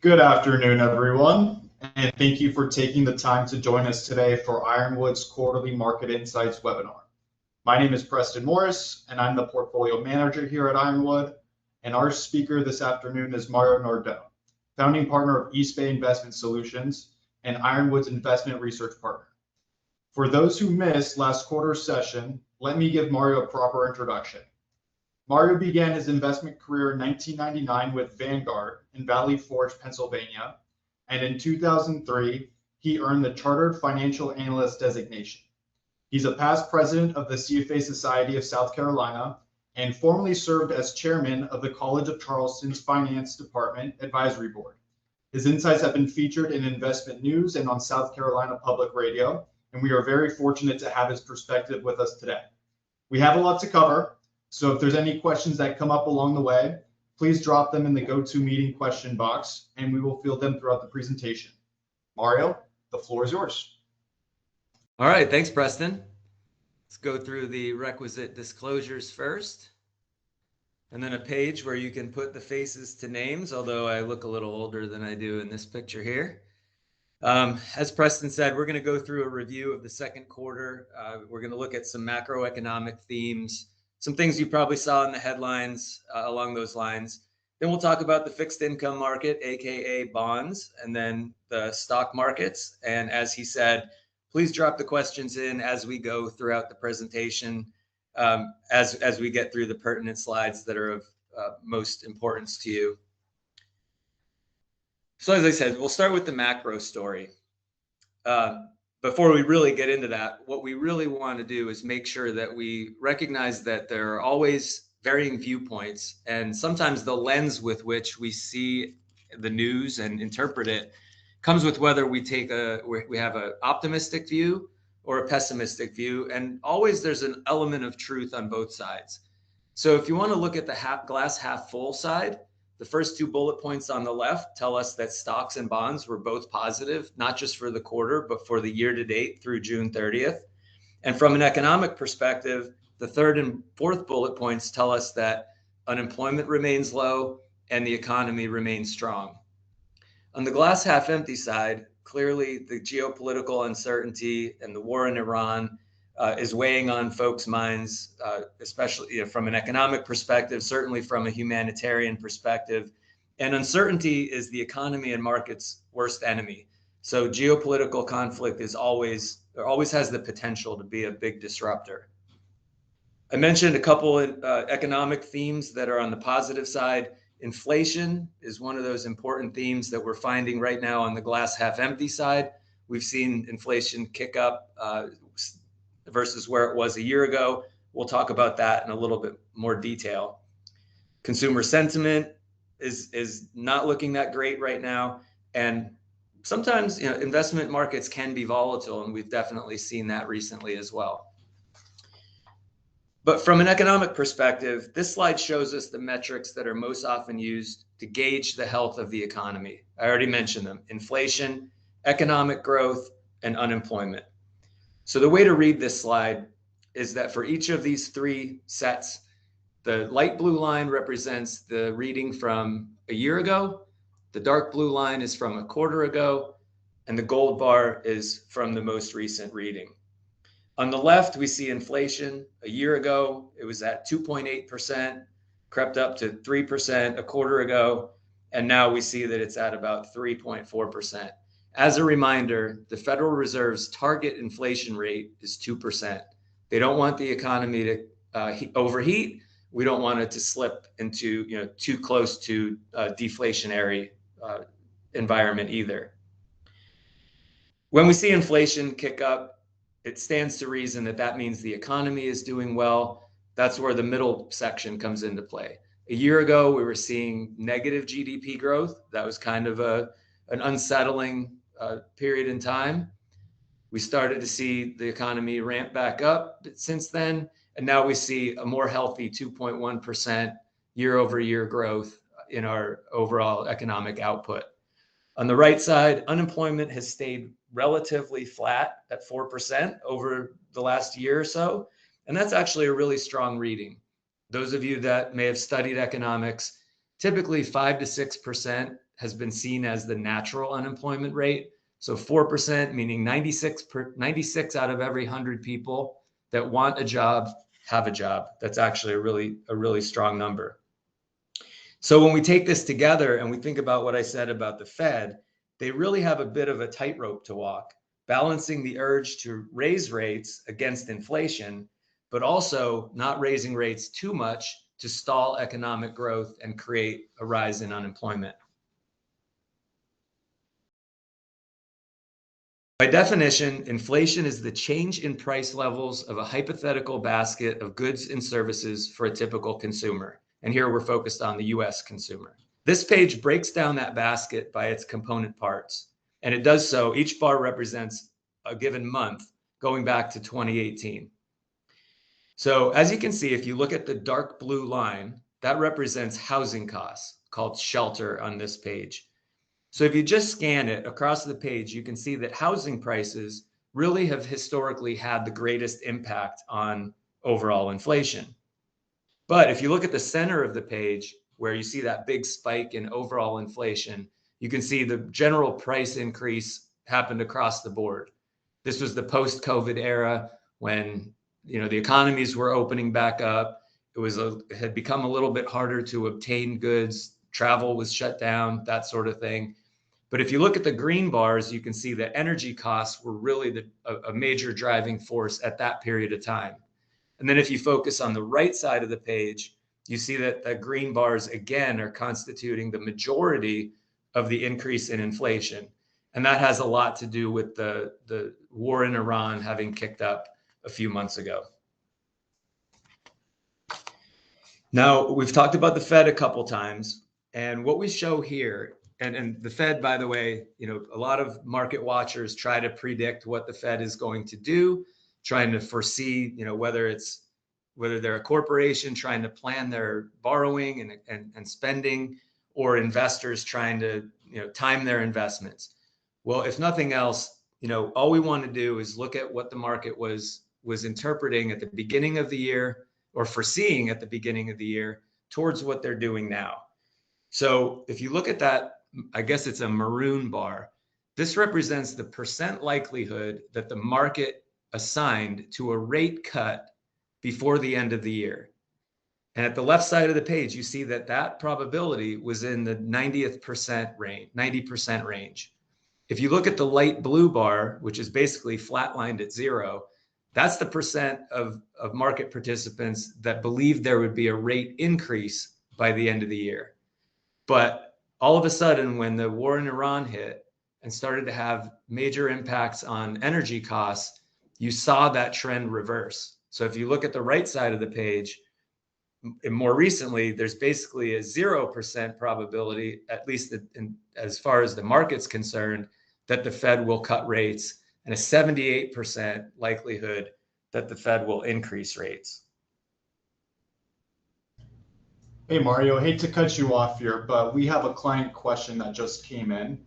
Good afternoon, everyone, and thank you for taking the time to join us today for Ironwood's Quarterly Market Insights webinar. My name is Preston Morris, and I'm the Portfolio Manager here at Ironwood, and our speaker this afternoon is Mario Nardone, founding partner of East Bay Investment Solutions and Ironwood's investment research partner. For those who missed last quarter's session, let me give Mario a proper introduction. Mario began his investment career in 1999 with Vanguard in Valley Forge, Pennsylvania, and in 2003, he earned the Chartered Financial Analyst designation. He's a past president of the CFA Society of South Carolina and formerly served as chairman of the College of Charleston's Finance Department Advisory Board. His insights have been featured in Investment News and on South Carolina Public Radio, and we are very fortunate to have his perspective with us today. We have a lot to cover, so if there's any questions that come up along the way, please drop them in the GoToMeeting question box, and we will field them throughout the presentation. Mario, the floor is yours. All right, thanks, Preston. Let's go through the requisite disclosures first, and then a page where you can put the faces to names, although I look a little older than I do in this picture here. As Preston said, we're going to go through a review of the second quarter. We're going to look at some macroeconomic themes, some things you probably saw in the headlines along those lines. Then we'll talk about the fixed income market, aka bonds, and then the stock markets. And as he said, please drop the questions in as we go throughout the presentation, as we get through the pertinent slides that are of most importance to you. So as I said, we'll start with the macro story. Before we really get into that, what we really want to do is make sure that we recognize that there are always varying viewpoints, and sometimes the lens with which we see the news and interpret it comes with whether we have an optimistic view or a pessimistic view, and always there's an element of truth on both sides. So if you want to look at the glass half full side, the first two bullet points on the left tell us that stocks and bonds were both positive, not just for the quarter, but for the year to date through June 30th. And from an economic perspective, the third and fourth bullet points tell us that unemployment remains low and the economy remains strong. On the glass half empty side, clearly the geopolitical uncertainty and the war in Iran is weighing on folks' minds, especially from an economic perspective, certainly from a humanitarian perspective. And uncertainty is the economy and markets' worst enemy. So geopolitical conflict always has the potential to be a big disruptor. I mentioned a couple of economic themes that are on the positive side. Inflation is one of those important themes that we're finding right now on the glass half empty side. We've seen inflation kick up versus where it was a year ago. We'll talk about that in a little bit more detail. Consumer sentiment is not looking that great right now. And sometimes, investment markets can be volatile, and we've definitely seen that recently as well. But from an economic perspective, this slide shows us the metrics that are most often used to gauge the health of the economy. I already mentioned them: inflation, economic growth, and unemployment. So the way to read this slide is that for each of these three sets, the light blue line represents the reading from a year ago, the dark blue line is from a quarter ago, and the gold bar is from the most recent reading. On the left, we see inflation. A year ago, it was at 2.8%, crept up to 3% a quarter ago, and now we see that it's at about 3.4%. As a reminder, the Federal Reserve's target inflation rate is 2%. They don't want the economy to overheat. We don't want it to slip into too close to a deflationary environment either. When we see inflation kick up, it stands to reason that means the economy is doing well. That's where the middle section comes into play. A year ago, we were seeing negative GDP growth. That was kind of an unsettling period in time. We started to see the economy ramp back up since then, and now we see a more healthy 2.1% year-over-year growth in our overall economic output. On the right side, unemployment has stayed relatively flat at 4% over the last year or so, and that's actually a really strong reading. Those of you that may have studied economics, typically 5 to 6% has been seen as the natural unemployment rate. So 4%, meaning 96 out of every 100 people that want a job have a job. That's actually a really strong number. So when we take this together and we think about what I said about the Fed, they really have a bit of a tightrope to walk, balancing the urge to raise rates against inflation, but also not raising rates too much to stall economic growth and create a rise in unemployment. By definition, inflation is the change in price levels of a hypothetical basket of goods and services for a typical consumer. And here we're focused on the US consumer. This page breaks down that basket by its component parts. And it does so, each bar represents a given month going back to 2018. So as you can see, if you look at the dark blue line, that represents housing costs, called shelter on this page. So if you just scan it across the page, you can see that housing prices really have historically had the greatest impact on overall inflation. But if you look at the center of the page, where you see that big spike in overall inflation, you can see the general price increase happened across the board. This was the post-COVID era when the economies were opening back up. It had become a little bit harder to obtain goods. Travel was shut down, that sort of thing. But if you look at the green bars, you can see that energy costs were really a major driving force at that period of time. And then if you focus on the right side of the page, you see that the green bars again are constituting the majority of the increase in inflation. And that has a lot to do with the war in Iran having kicked up a few months ago. Now, we've talked about the Fed a couple times, and what we show here, and the Fed, by the way, a lot of market watchers try to predict what the Fed is going to do, trying to foresee, whether they're a corporation trying to plan their borrowing and spending, or investors trying to, time their investments. Well, if nothing else, all we want to do is look at what the market was interpreting at the beginning of the year, or foreseeing at the beginning of the year, towards what they're doing now. So if you look at that, I guess it's a maroon bar, this represents the percent likelihood that the market assigned to a rate cut before the end of the year. And at the left side of the page, you see that probability was in the 90% range. If you look at the light blue bar, which is basically flatlined at 0, that's the percent of market participants that believed there would be a rate increase by the end of the year. But all of a sudden, when the war in Iran hit and started to have major impacts on energy costs, you saw that trend reverse. So if you look at the right side of the page, more recently, there's basically a 0% probability, at least as far as the market's concerned, that the Fed will cut rates, and a 78% likelihood that the Fed will increase rates. Hey, Mario, hate to cut you off here, but we have a client question that just came in.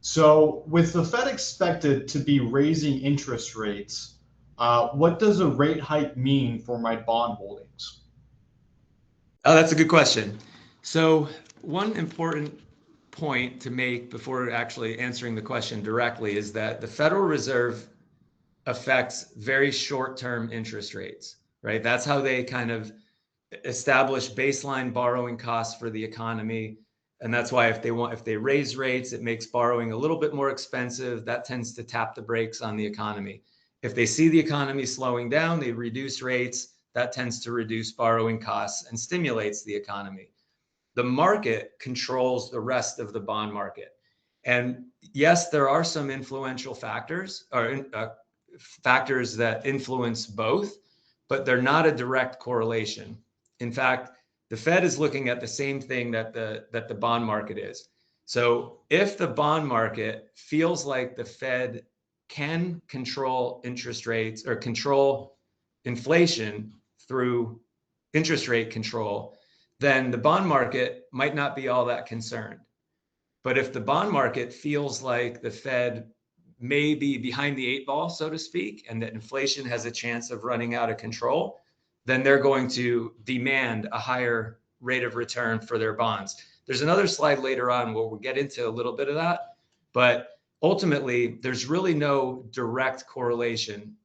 So with the Fed expected to be raising interest rates, what does a rate hike mean for my bond holdings? Oh, that's a good question. So one important point to make before actually answering the question directly is that the Federal Reserve affects very short-term interest rates, right? That's how they kind of establish baseline borrowing costs for the economy. And that's why if they raise rates, it makes borrowing a little bit more expensive. That tends to tap the brakes on the economy. If they see the economy slowing down, they reduce rates. That tends to reduce borrowing costs and stimulates the economy. The market controls the rest of the bond market. And yes, there are some influential factors, or factors that influence both, but they're not a direct correlation. In fact, the Fed is looking at the same thing that the bond market is. So if the bond market feels like the Fed can control interest rates or control inflation through interest rate control, then the bond market might not be all that concerned. But if the bond market feels like the Fed may be behind the 8 ball, so to speak, and that inflation has a chance of running out of control, then they're going to demand a higher rate of return for their bonds. There's another slide later on where we'll get into a little bit of that, but ultimately there's really no direct correlation,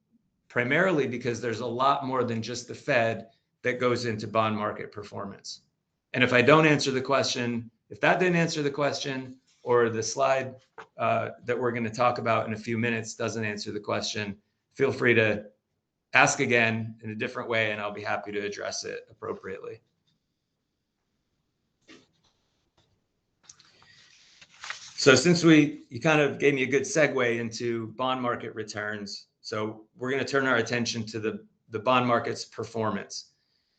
primarily because there's a lot more than just the Fed that goes into bond market performance. And if I don't answer the question, if that didn't answer the question, or the slide that we're going to talk about in a few minutes doesn't answer the question, feel free to ask again in a different way, and I'll be happy to address it appropriately. So since you kind of gave me a good segue into bond market returns, so we're going to turn our attention to the bond market's performance.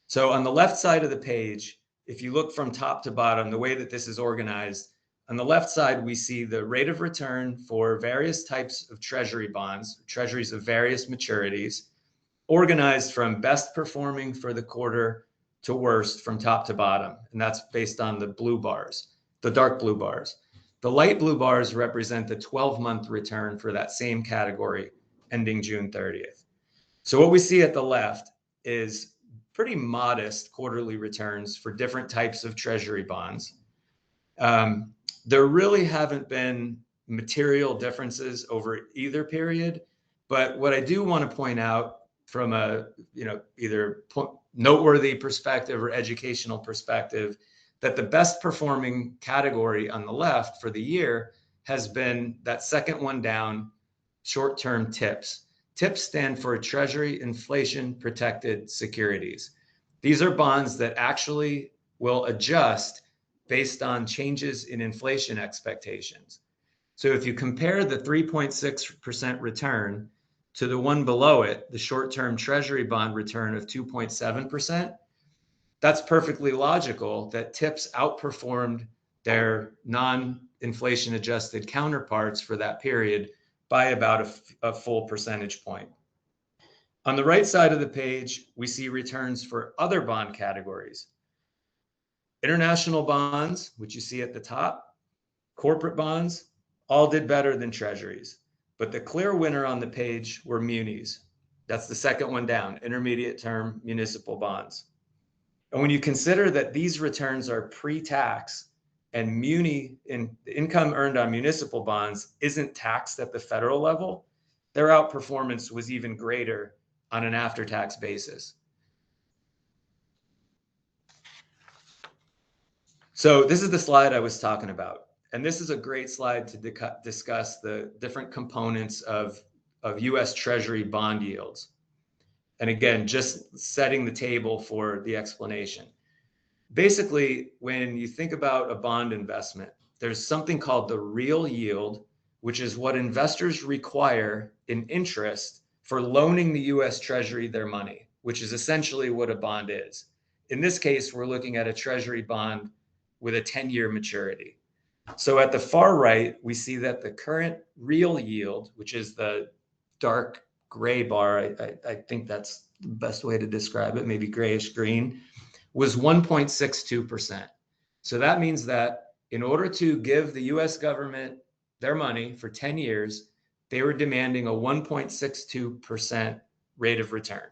So on the left side of the page, if you look from top to bottom, the way that this is organized, on the left side, we see the rate of return for various types of treasury bonds, treasuries of various maturities, organized from best performing for the quarter to worst from top to bottom. And that's based on the blue bars, the dark blue bars. The light blue bars represent the 12-month return for that same category ending June 30th. So what we see at the left is pretty modest quarterly returns for different types of treasury bonds. There really haven't been material differences over either period, but what I do want to point out from a either noteworthy perspective or educational perspective, that the best performing category on the left for the year has been that second one down, short-term TIPS. TIPS stand for Treasury Inflation Protected Securities. These are bonds that actually will adjust based on changes in inflation expectations. So if you compare the 3.6% return to the one below it, the short-term Treasury bond return of 2.7%, that's perfectly logical that TIPS outperformed their non-inflation adjusted counterparts for that period by about a full percentage point. On the right side of the page, we see returns for other bond categories. International bonds, which you see at the top, corporate bonds, all did better than treasuries. But the clear winner on the page were munis. That's the second one down, intermediate term municipal bonds. And when you consider that these returns are pre-tax and income earned on municipal bonds isn't taxed at the federal level, their outperformance was even greater on an after-tax basis. So this is the slide I was talking about. And this is a great slide to discuss the different components of US Treasury bond yields. And again, just setting the table for the explanation. Basically, when you think about a bond investment, there's something called the real yield, which is what investors require in interest for loaning the US Treasury their money, which is essentially what a bond is. In this case, we're looking at a Treasury bond with a 10-year maturity. So at the far right, we see that the current real yield, which is the dark gray bar, I think that's the best way to describe it, maybe grayish green, was 1.62%. So that means that in order to give the US government their money for 10 years, they were demanding a 1.62% rate of return.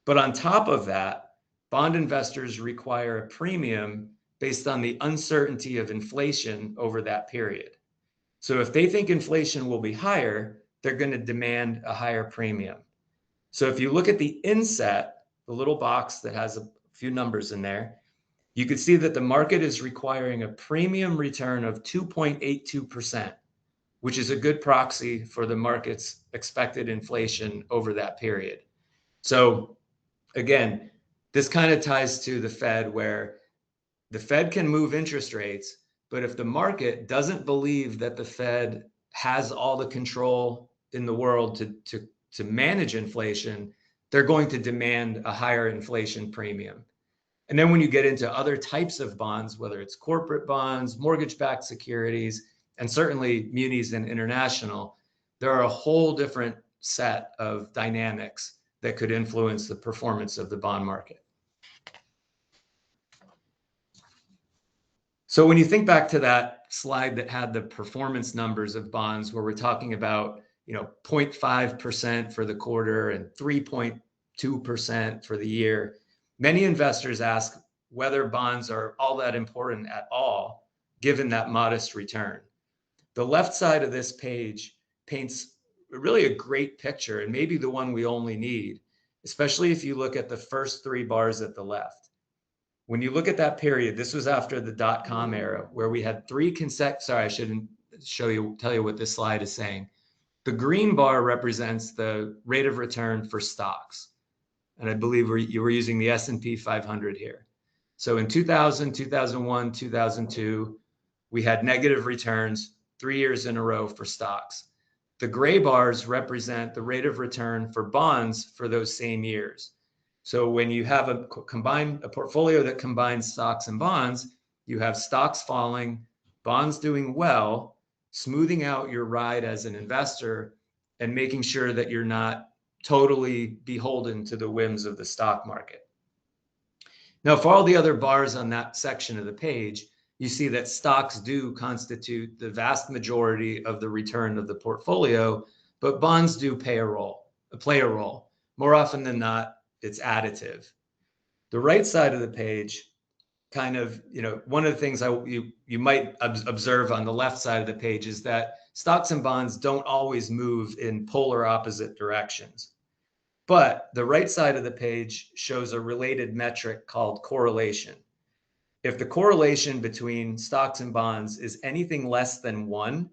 But on top of that, bond investors require a premium based on the uncertainty of inflation over that period. So if they think inflation will be higher, they're going to demand a higher premium. So if you look at the inset, the little box that has a few numbers in there, you can see that the market is requiring a premium return of 2.82%, which is a good proxy for the market's expected inflation over that period. So again, this kind of ties to the Fed, where the Fed can move interest rates, but if the market doesn't believe that the Fed has all the control in the world to manage inflation, they're going to demand a higher inflation premium. And then when you get into other types of bonds, whether it's corporate bonds, mortgage-backed securities, and certainly munis and international, there are a whole different set of dynamics that could influence the performance of the bond market. So when you think back to that slide that had the performance numbers of bonds, where we're talking about 0.5% for the quarter and 3.2% for the year, many investors ask, whether bonds are all that important at all, given that modest return. The left side of this page paints really a great picture, and maybe the one we only need, especially if you look at the first three bars at the left. When you look at that period, this was after the dot-com era, where we had sorry, I shouldn't tell you what this slide is saying. The green bar represents the rate of return for stocks. And I believe you were using the S&P 500 here. So in 2000, 2001, 2002, we had negative returns 3 years in a row for stocks. The gray bars represent the rate of return for bonds for those same years. So when you have a portfolio that combines stocks and bonds, you have stocks falling, bonds doing well, smoothing out your ride as an investor and making sure that you're not totally beholden to the whims of the stock market. Now, for all the other bars on that section of the page, you see that stocks do constitute the vast majority of the return of the portfolio, but bonds do play a role. More often than not, it's additive. The right side of the page kind of, one of the things you might observe on the left side of the page is that stocks and bonds don't always move in polar opposite directions. But the right side of the page shows a related metric called correlation. If the correlation between stocks and bonds is anything less than 1,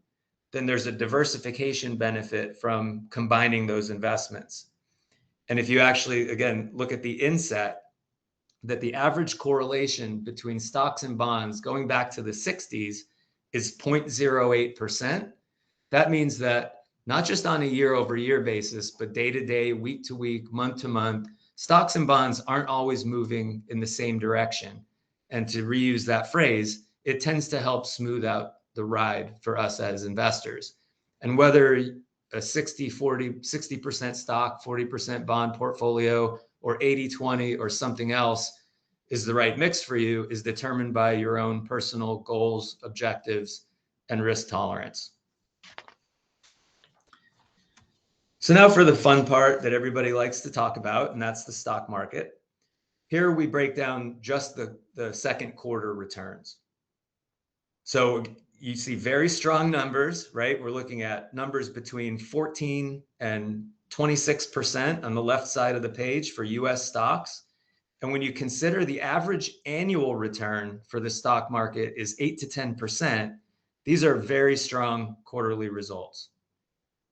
then there's a diversification benefit from combining those investments. And if you actually, again, look at the inset, that the average correlation between stocks and bonds going back to the 60s is 0.08%. That means that not just on a year-over-year basis, but day-to-day, week-to-week, month-to-month, stocks and bonds aren't always moving in the same direction. And to reuse that phrase, it tends to help smooth out the ride for us as investors. And whether a 60% stock, 40% bond portfolio, or 80-20 or something else is the right mix for you is determined by your own personal goals, objectives, and risk tolerance. So now for the fun part that everybody likes to talk about, and that's the stock market. Here we break down just the second quarter returns. So you see very strong numbers, right? We're looking at numbers between 14 and 26% on the left side of the page for US stocks. And when you consider the average annual return for the stock market is 8 to 10%, these are very strong quarterly results.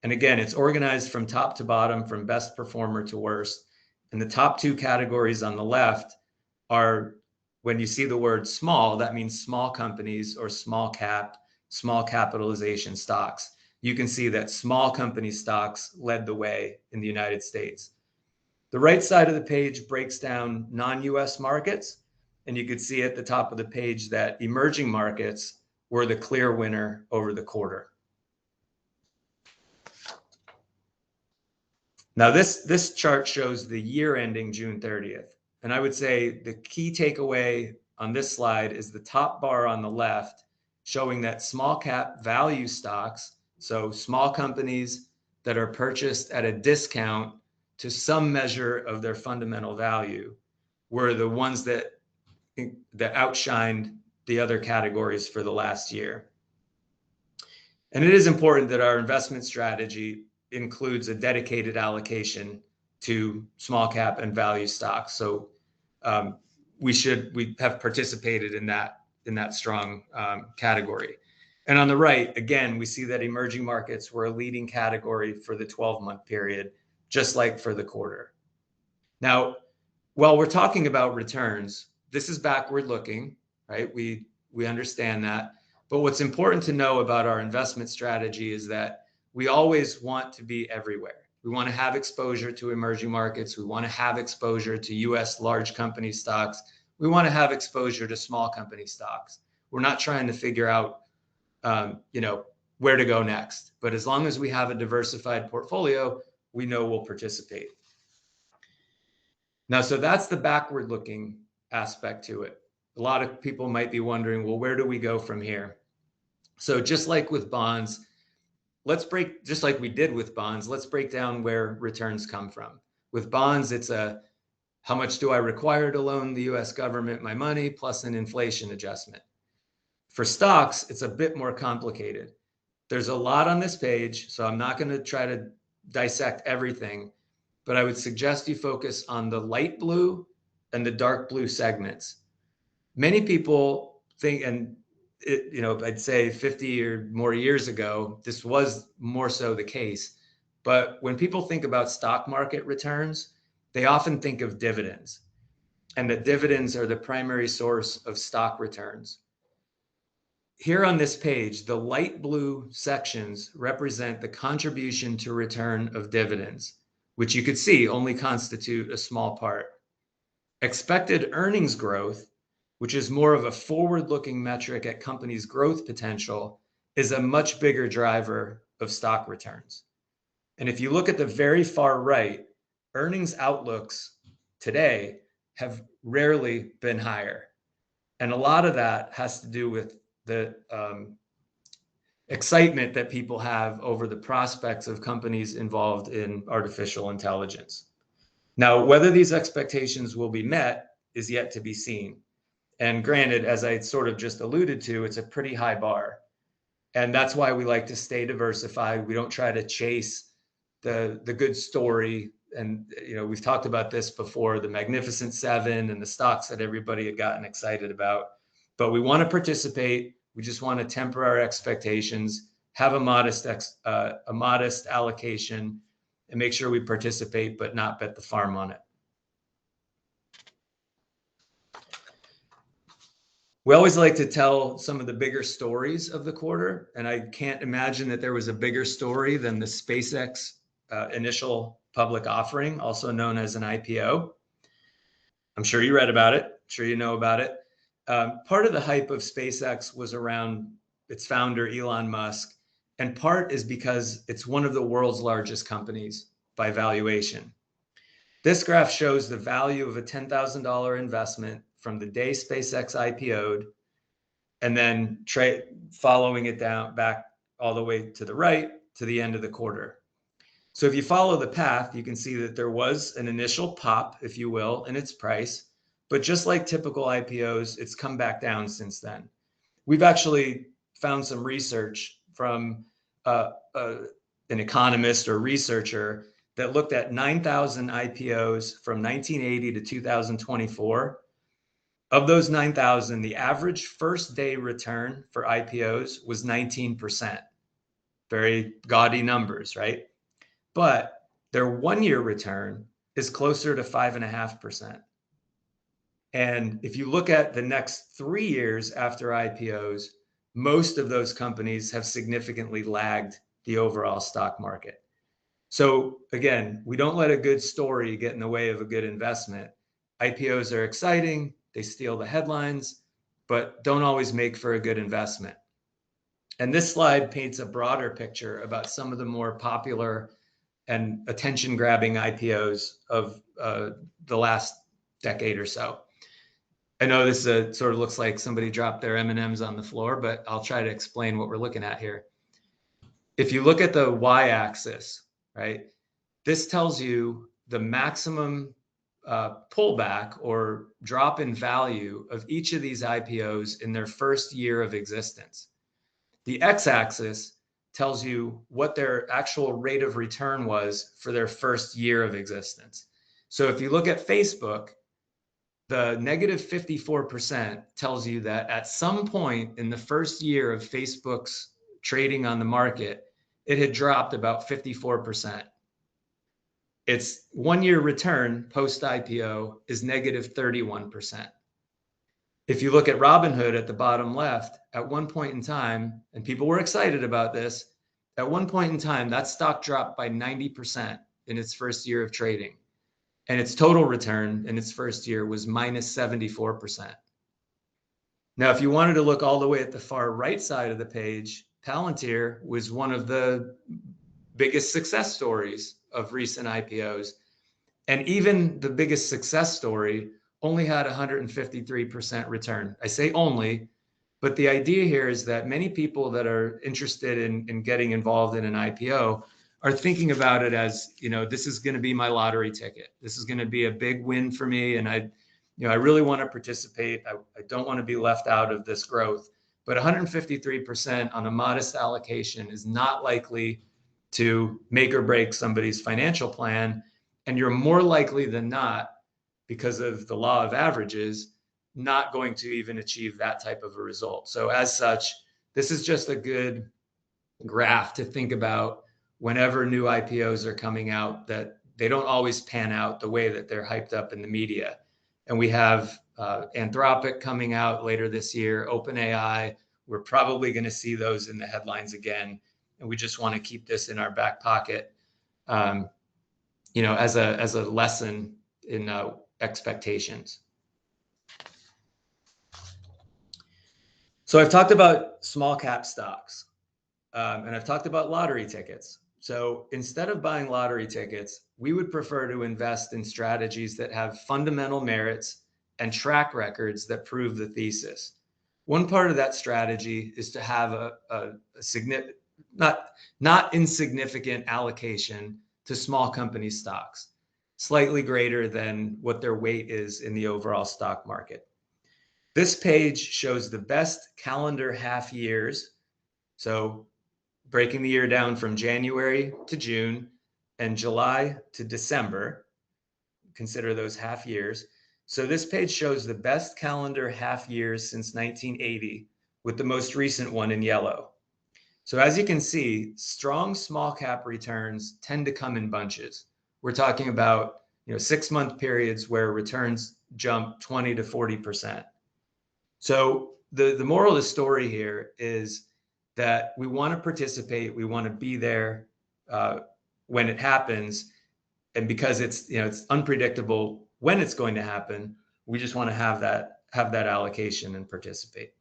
And again, it's organized from top to bottom, from best performer to worst. And the top two categories on the left are, when you see the word small, that means small companies or small capitalization stocks. You can see that small company stocks led the way in the United States. The right side of the page breaks down non-US markets, and you could see at the top of the page that emerging markets were the clear winner over the quarter. Now, this chart shows the year ending June 30th. And I would say the key takeaway on this slide is the top bar on the left, showing that small cap value stocks, so small companies that are purchased at a discount to some measure of their fundamental value, were the ones that outshined the other categories for the last year. And it is important that our investment strategy includes a dedicated allocation to small cap and value stocks. So we have participated in that strong category. And on the right, again, we see that emerging markets were a leading category for the 12-month period, just like for the quarter. Now, while we're talking about returns, this is backward looking, right? We understand that. But what's important to know about our investment strategy is that we always want to be everywhere. We want to have exposure to emerging markets. We want to have exposure to US large company stocks. We want to have exposure to small company stocks. We're not trying to figure out, where to go next. But as long as we have a diversified portfolio, we know we'll participate. Now, so that's the backward looking aspect to it. A lot of people might be wondering, well, where do we go from here? So just like with bonds, just like we did with bonds, let's break down where returns come from. With bonds, it's a How much do I require to loan the US government my money plus an inflation adjustment? For stocks, it's a bit more complicated. There's a lot on this page, so I'm not going to try to dissect everything, but I would suggest you focus on the light blue and the dark blue segments. Many people think, and I'd say 50 or more years ago, this was more so the case. But when people think about stock market returns, they often think of dividends, and that dividends are the primary source of stock returns. Here on this page, the light blue sections represent the contribution to return of dividends, which you could see only constitute a small part. Expected earnings growth, which is more of a forward-looking metric at companies' growth potential, is a much bigger driver of stock returns. And if you look at the very far right, earnings outlooks today have rarely been higher. And a lot of that has to do with the excitement that people have over the prospects of companies involved in artificial intelligence. Now, whether these expectations will be met is yet to be seen. And granted, as I sort of just alluded to, it's a pretty high bar. And that's why we like to stay diversified. We don't try to chase the good story. And we've talked about this before, the Magnificent Seven and the stocks that everybody had gotten excited about. But we want to participate. We just want to temper our expectations, have a modest allocation, and make sure we participate, but not bet the farm on it. We always like to tell some of the bigger stories of the quarter, and I can't imagine that there was a bigger story than the SpaceX initial public offering, also known as an IPO. I'm sure you read about it. I'm sure you know about it. Part of the hype of SpaceX was around its founder, Elon Musk, and part is because it's one of the world's largest companies by valuation. This graph shows the value of a $10,000 investment from the day SpaceX IPO'd, and then following it down back all the way to the right to the end of the quarter. So if you follow the path, you can see that there was an initial pop, if you will, in its price. But just like typical IPOs, it's come back down since then. We've actually found some research from an economist or researcher that looked at 9,000 IPOs from 1980 to 2024. Of those 9,000, the average first day return for IPOs was 19%. Very gaudy numbers, right? But their 1 year return is closer to 5.5%. And if you look at the next 3 years after IPOs, most of those companies have significantly lagged the overall stock market. So again, we don't let a good story get in the way of a good investment. IPOs are exciting, they steal the headlines, but don't always make for a good investment. And this slide paints a broader picture about some of the more popular and attention-grabbing IPOs of the last decade or so. I know this sort of looks like somebody dropped their M&Ms on the floor, but I'll try to explain what we're looking at here. If you look at the y-axis, right, this tells you the maximum pullback or drop in value of each of these IPOs in their first year of existence. The x-axis tells you what their actual rate of return was for their first year of existence. So if you look at Facebook, the negative 54% tells you that at some point in the first year of Facebook's trading on the market, it had dropped about 54%. Its 1 year return post IPO is negative 31%. If you look at Robinhood at the bottom left, at one point in time, and people were excited about this, at one point in time, that stock dropped by 90% in its first year of trading. And its total return in its first year was minus 74%. Now, if you wanted to look all the way at the far right side of the page, Palantir was one of the biggest success stories of recent IPOs. And even the biggest success story only had 153% return. I say only, but the idea here is that many people that are interested in getting involved in an IPO are thinking about it as, this is going to be my lottery ticket. This is going to be a big win for me. And I really want to participate. I don't want to be left out of this growth, but 153% on a modest allocation is not likely to make or break somebody's financial plan. And you're more likely than not, because of the law of averages, not going to even achieve that type of a result. So as such, this is just a good graph to think about whenever new IPOs are coming out, that they don't always pan out the way that they're hyped up in the media. And we have Anthropic coming out later this year, OpenAI. We're probably going to see those in the headlines again. And we just want to keep this in our back pocket, as a lesson in expectations. So I've talked about small cap stocks, and I've talked about lottery tickets. So instead of buying lottery tickets, we would prefer to invest in strategies that have fundamental merits and track records that prove the thesis. One part of that strategy is to have a significant, not insignificant allocation to small company stocks, slightly greater than what their weight is in the overall stock market. This page shows the best calendar half years. So breaking the year down from January to June and July to December, consider those half years. So this page shows the best calendar half years since 1980, with the most recent one in yellow. So as you can see, strong small cap returns tend to come in bunches. We're talking about 6-month periods where returns jump 20 to 40%. So the moral of the story here is that we want to participate, we want to be there when it happens, and because it's unpredictable when it's going to happen, we just want to have that allocation and participate.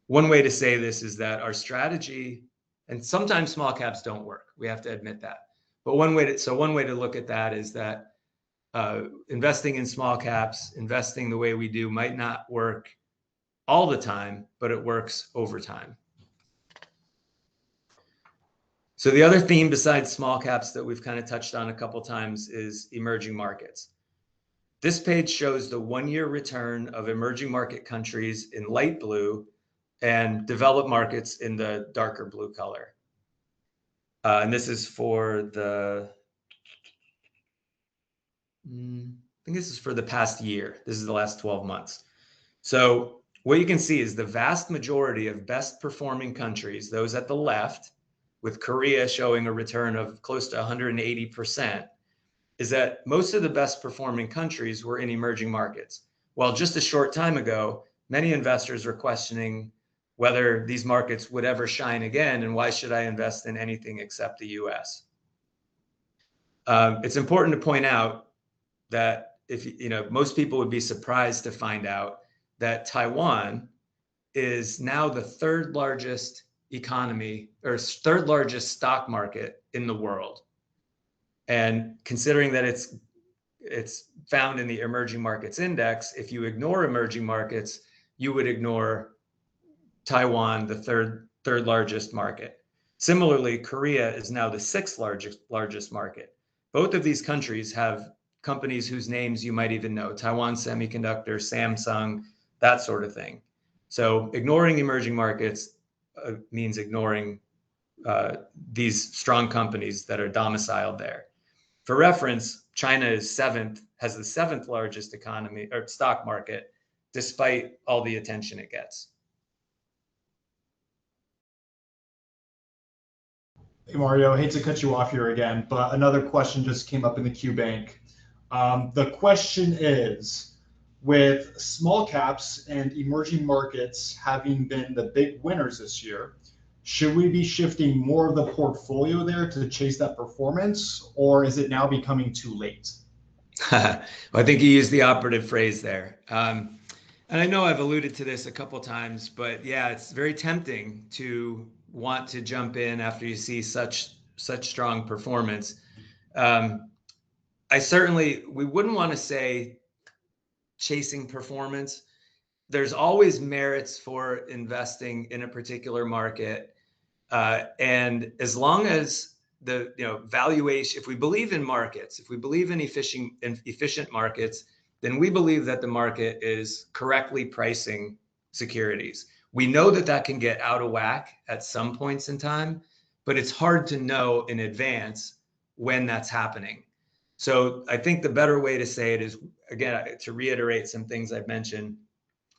One way to say this is that our strategy, and sometimes small caps don't work, we have to admit that. But one way to look at that is that investing in small caps, investing the way we do, might not work all the time, but it works over time. So the other theme besides small caps that we've kind of touched on a couple times is emerging markets. This page shows the 1-year return of emerging market countries in light blue and developed markets in the darker blue color. And this is for I think this is for the past year. This is the last 12 months. So what you can see is the vast majority of best performing countries, those at the left, with Korea showing a return of close to 180%, is that most of the best performing countries were in emerging markets. While just a short time ago, many investors were questioning whether these markets would ever shine again, and why should I invest in anything except the US? It's important to point out that most people would be surprised to find out that Taiwan is now the third largest economy, or third largest stock market in the world. And considering that it's found in the emerging markets index, if you ignore emerging markets, you would ignore Taiwan, the third largest market. Similarly, Korea is now the 6th largest market. Both of these countries have companies whose names you might even know: Taiwan Semiconductor, Samsung, that sort of thing. So ignoring emerging markets means ignoring these strong companies that are domiciled there. For reference, China has the 7th largest economy or stock market, despite all the attention it gets. Hey Mario, I hate to cut you off here again, but another question just came up in the Q Bank. The question is, with small caps and emerging markets having been the big winners this year, should we be shifting more of the portfolio there to chase that performance, or is it now becoming too late? Well, I think you used the operative phrase there. And I know I've alluded to this a couple times, but yeah, it's very tempting to want to jump in after you see such strong performance. We wouldn't want to say chasing performance. There's always merits for investing in a particular market. And as long as the valuation, if we believe in markets, if we believe in efficient markets, then we believe that the market is correctly pricing securities. We know that that can get out of whack at some points in time, but it's hard to know in advance when that's happening. So I think the better way to say it is, again, to reiterate some things I've mentioned,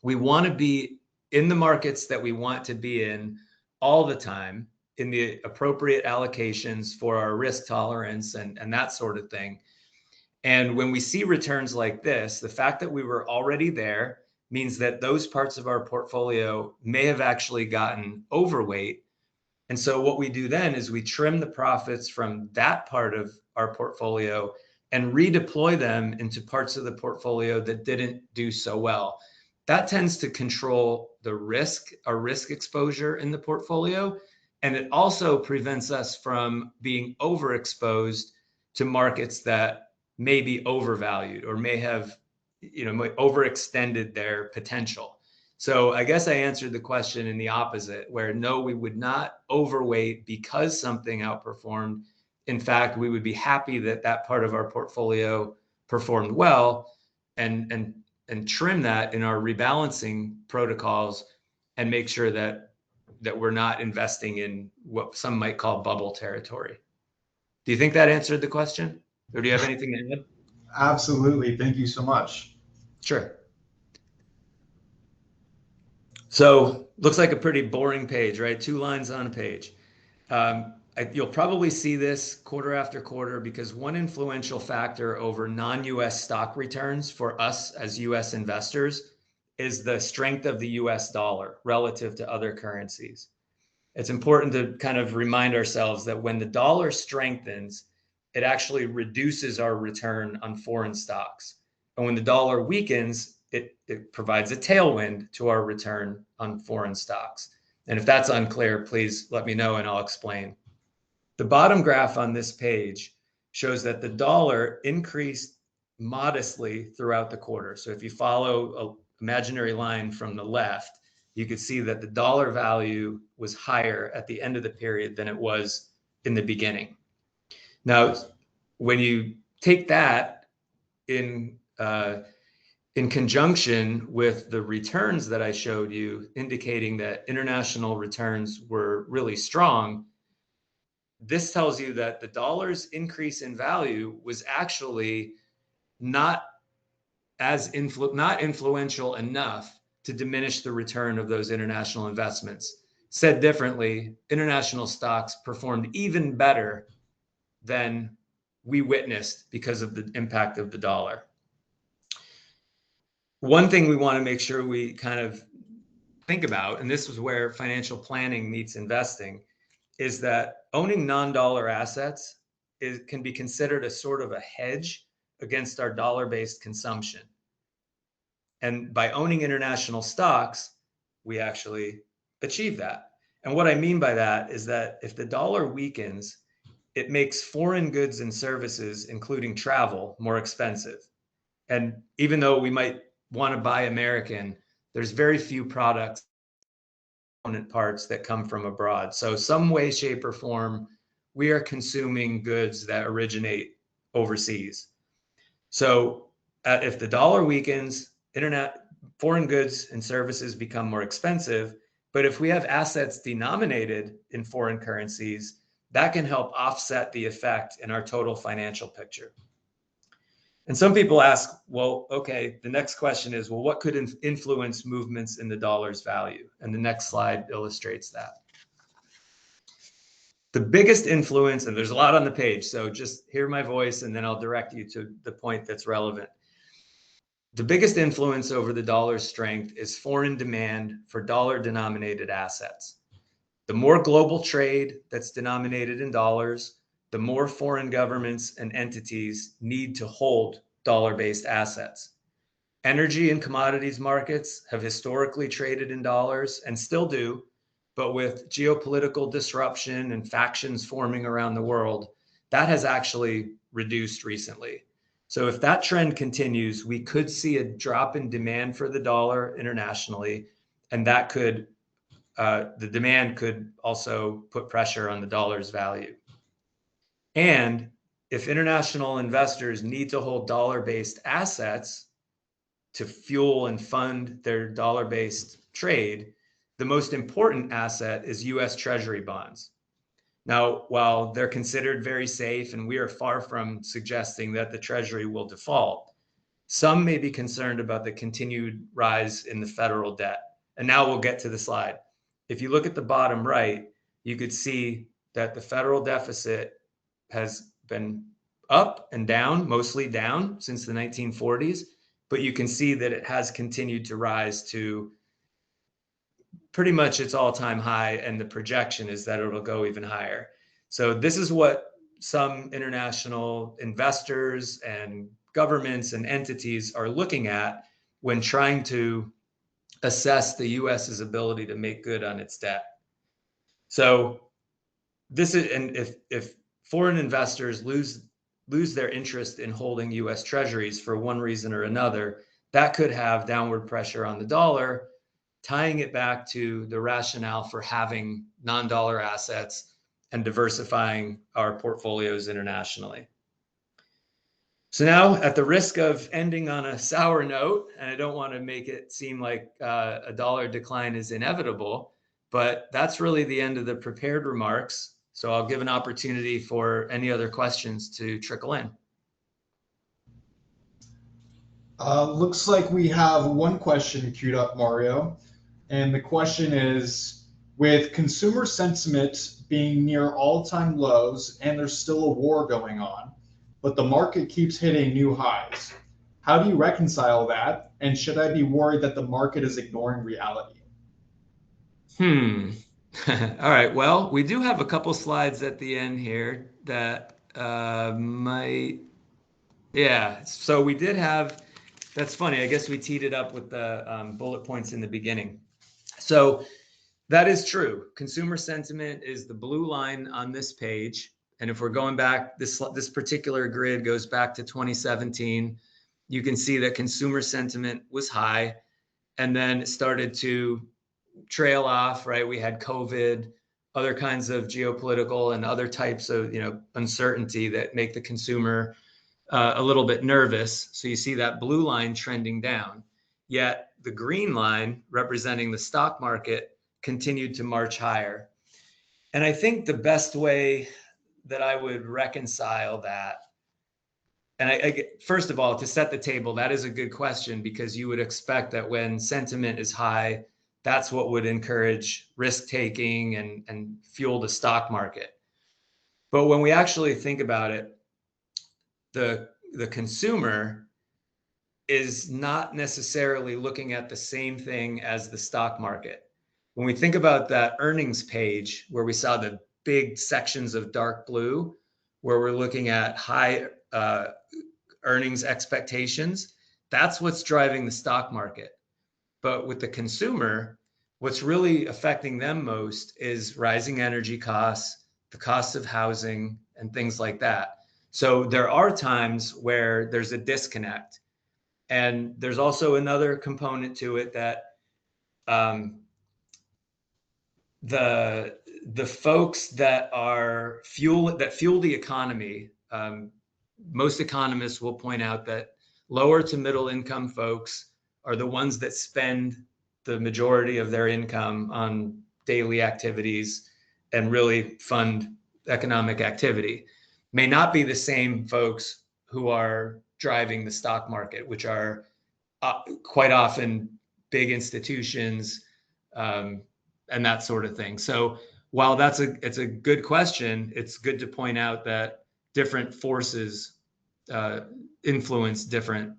we want to be in the markets that we want to be in all the time, in the appropriate allocations for our risk tolerance and that sort of thing. And when we see returns like this, the fact that we were already there means that those parts of our portfolio may have actually gotten overweight. And so what we do then is we trim the profits from that part of our portfolio and redeploy them into parts of the portfolio that didn't do so well. That tends to control the risk, our risk exposure in the portfolio. And it also prevents us from being overexposed to markets that may be overvalued or may have, overextended their potential. So I guess I answered the question in the opposite, where no, we would not overweight because something outperformed. In fact, we would be happy that that part of our portfolio performed well, and trim that in our rebalancing protocols and make sure that we're not investing in what some might call bubble territory. Do you think that answered the question? Or do you have anything to add? Absolutely. Thank you so much. Sure. So looks like a pretty boring page, right? 2 lines on a page. You'll probably see this quarter after quarter because one influential factor over non-US stock returns for us as US investors is the strength of the US dollar relative to other currencies. It's important to kind of remind ourselves that when the dollar strengthens, it actually reduces our return on foreign stocks. And when the dollar weakens, it provides a tailwind to our return on foreign stocks. And if that's unclear, please let me know and I'll explain. The bottom graph on this page shows that the dollar increased modestly throughout the quarter. So if you follow an imaginary line from the left, you could see that the dollar value was higher at the end of the period than it was in the beginning. Now, when you take that in conjunction with the returns that I showed you, indicating that international returns were really strong, this tells you that the dollar's increase in value was actually not influential enough to diminish the return of those international investments. Said differently, international stocks performed even better than we witnessed because of the impact of the dollar. One thing we want to make sure we kind of think about, and this is where financial planning meets investing, is that owning non-dollar assets can be considered a sort of a hedge against our dollar-based consumption. And by owning international stocks, we actually achieve that. And what I mean by that is that if the dollar weakens, it makes foreign goods and services, including travel, more expensive. And even though we might want to buy American, there's very few products, component parts that come from abroad. So some way, shape, or form, we are consuming goods that originate overseas. So if the dollar weakens, foreign goods and services become more expensive. But if we have assets denominated in foreign currencies, that can help offset the effect in our total financial picture. And some people ask, well, okay, the next question is, well, what could influence movements in the dollar's value? And the next slide illustrates that. The biggest influence, and there's a lot on the page, so just hear my voice and then I'll direct you to the point that's relevant. The biggest influence over the dollar's strength is foreign demand for dollar-denominated assets. The more global trade that's denominated in dollars, the more foreign governments and entities need to hold dollar-based assets. Energy and commodities markets have historically traded in dollars and still do, but with geopolitical disruption and factions forming around the world, that has actually reduced recently. So if that trend continues, we could see a drop in demand for the dollar internationally, and that could, the demand could also put pressure on the dollar's value. And if international investors need to hold dollar-based assets to fuel and fund their dollar-based trade, the most important asset is US Treasury bonds. Now, while they're considered very safe, and we are far from suggesting that the Treasury will default, some may be concerned about the continued rise in the federal debt. And now we'll get to the slide. If you look at the bottom right, you could see that the federal deficit has been up and down, mostly down since the 1940s, but you can see that it has continued to rise to pretty much its all-time high, and the projection is that it'll go even higher. So this is what some international investors and governments and entities are looking at when trying to assess the US's ability to make good on its debt. So this is, and if foreign investors lose their interest in holding US treasuries for one reason or another, that could have downward pressure on the dollar, tying it back to the rationale for having non-dollar assets and diversifying our portfolios internationally. So now, at the risk of ending on a sour note, and I don't want to make it seem like a dollar decline is inevitable, but that's really the end of the prepared remarks. So I'll give an opportunity for any other questions to trickle in. Looks like we have one question queued up, Mario. And the question is, with consumer sentiment being near all-time lows and there's still a war going on, but the market keeps hitting new highs, how do you reconcile that? And should I be worried that the market is ignoring reality? All right. Well, we do have a couple slides at the end here that might, yeah. So we did have, that's funny. I guess we teed it up with the bullet points in the beginning. So that is true. Consumer sentiment is the blue line on this page. And if we're going back, this particular grid goes back to 2017. You can see that consumer sentiment was high and then it started to trail off, right? We had COVID, other kinds of geopolitical and other types of, uncertainty that make the consumer a little bit nervous. So you see that blue line trending down. Yet the green line representing the stock market continued to march higher. And I think the best way that I would reconcile that, and first of all, to set the table, that is a good question, because you would expect that when sentiment is high, that's what would encourage risk taking and fuel the stock market. But when we actually think about it, the consumer is not necessarily looking at the same thing as the stock market. When we think about that earnings page where we saw the big sections of dark blue, where we're looking at high earnings expectations, that's what's driving the stock market. But with the consumer, what's really affecting them most is rising energy costs, the cost of housing, and things like that. So there are times where there's a disconnect. And there's also another component to it that the folks that fuel the economy, most economists will point out that lower to middle income folks are the ones that spend the majority of their income on daily activities and really fund economic activity. May not be the same folks who are driving the stock market, which are quite often big institutions and that sort of thing. So while it's a good question, it's good to point out that different forces influence different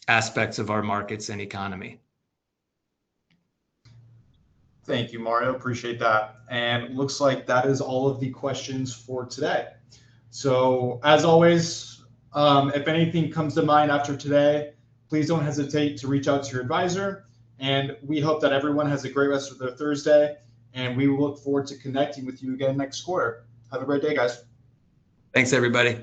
aspects of our markets and economy. Thank you, Mario. Appreciate that. And looks like that is all of the questions for today. So as always, if anything comes to mind after today, please don't hesitate to reach out to your advisor. And we hope that everyone has a great rest of their Thursday. And we will look forward to connecting with you again next quarter. Have a great day, guys. Thanks, everybody.